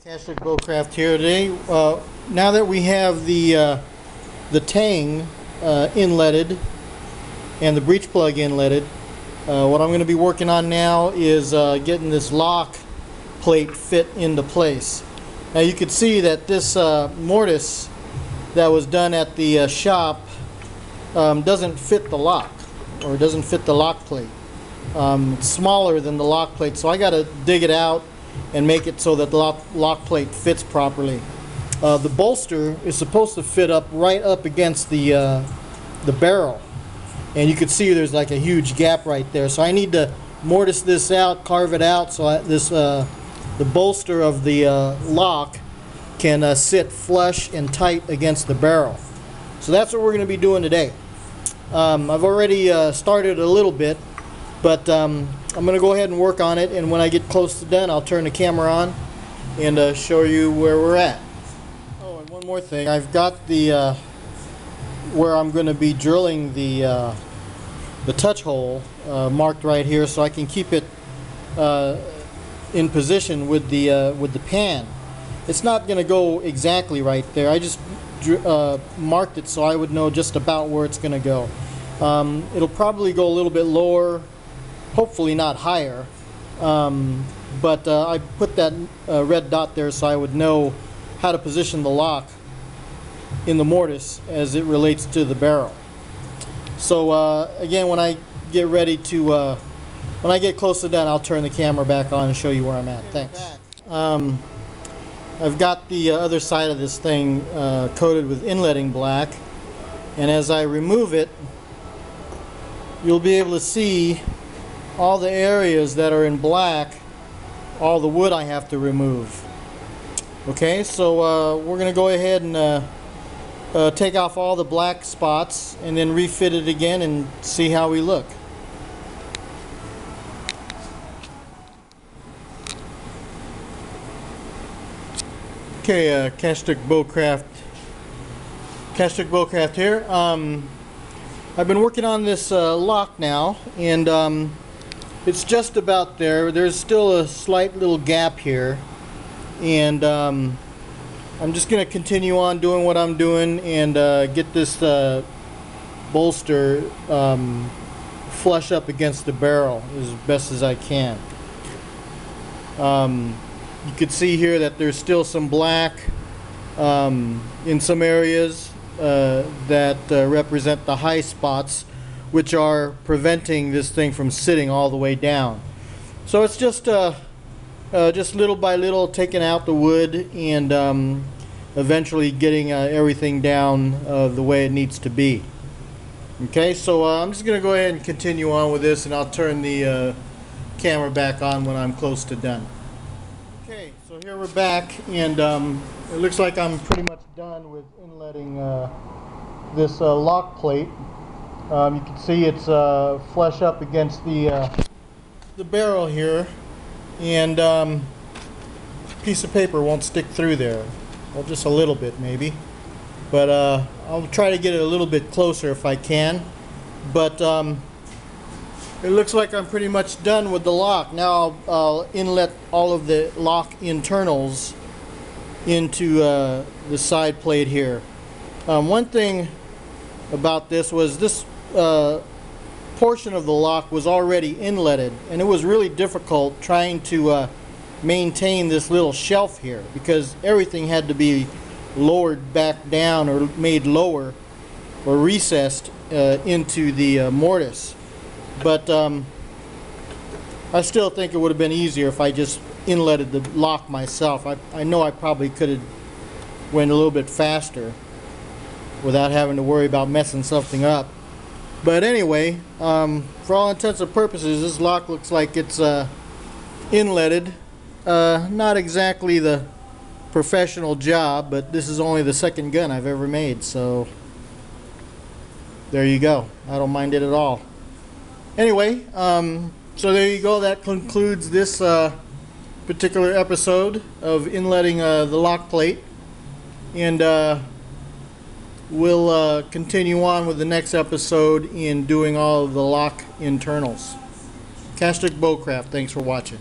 Fantastic Bowcraft here today. Now that we have the tang inletted and the breech plug inletted, what I'm going to be working on now is getting this lock plate fit into place. Now you can see that this mortise that was done at the shop doesn't fit the lock, or doesn't fit the lock plate. It's smaller than the lock plate, so I got to dig it out and make it so that the lock plate fits properly. The bolster is supposed to fit right up against the barrel, and you can see there's like a huge gap right there. So I need to mortise this out, carve it out, so the bolster of the lock can sit flush and tight against the barrel. So that's what we're going to be doing today. I've already started a little bit, but I'm going to go ahead and work on it, and when I get close to done, I'll turn the camera on and show you where we're at. Oh, and one more thing. I've got the where I'm going to be drilling the touch hole marked right here, so I can keep it in position with the pan. It's not going to go exactly right there. I just marked it so I would know just about where it's going to go. It'll probably go a little bit lower, hopefully not higher, but I put that red dot there so I would know how to position the lock in the mortise as it relates to the barrel. So again, when I get ready to when I get close to done, I'll turn the camera back on and show you where I'm at. Thanks. I've got the other side of this thing coated with inletting black, and as I remove it, you'll be able to see all the areas that are in black, all the wood I have to remove. Okay, so we're going to go ahead and take off all the black spots and then refit it again and see how we look. Okay, Fantastic Bowcraft here. I've been working on this lock now, and it's just about there. There's still a slight little gap here, and I'm just going to continue on doing what I'm doing and get this bolster flush up against the barrel as best as I can. You can see here that there's still some black in some areas that represent the high spots, which are preventing this thing from sitting all the way down. So it's just little by little taking out the wood and eventually getting everything down the way it needs to be. Okay, so I'm just going to go ahead and continue on with this, and I'll turn the camera back on when I'm close to done. Okay, so here we're back, and it looks like I'm pretty much done with inletting this lock plate. You can see it's flush up against the barrel here, and a piece of paper won't stick through there. Well, just a little bit maybe, but I'll try to get it a little bit closer if I can. But it looks like I'm pretty much done with the lock. Now I'll inlet all of the lock internals into the side plate here. One thing about this was this portion of the lock was already inletted, and it was really difficult trying to maintain this little shelf here, because everything had to be lowered back down or made lower or recessed into the mortise. But I still think it would have been easier if I just inletted the lock myself. I know I probably could have went a little bit faster without having to worry about messing something up. But anyway, for all intents and purposes, this lock looks like it's inletted. Not exactly the professional job, but this is only the second gun I've ever made, so there you go. I don't mind it at all. Anyway, so there you go. That concludes this particular episode of inletting the lock plate, and we'll continue on with the next episode in doing all of the lock internals. Fantastic Bowcraft, thanks for watching.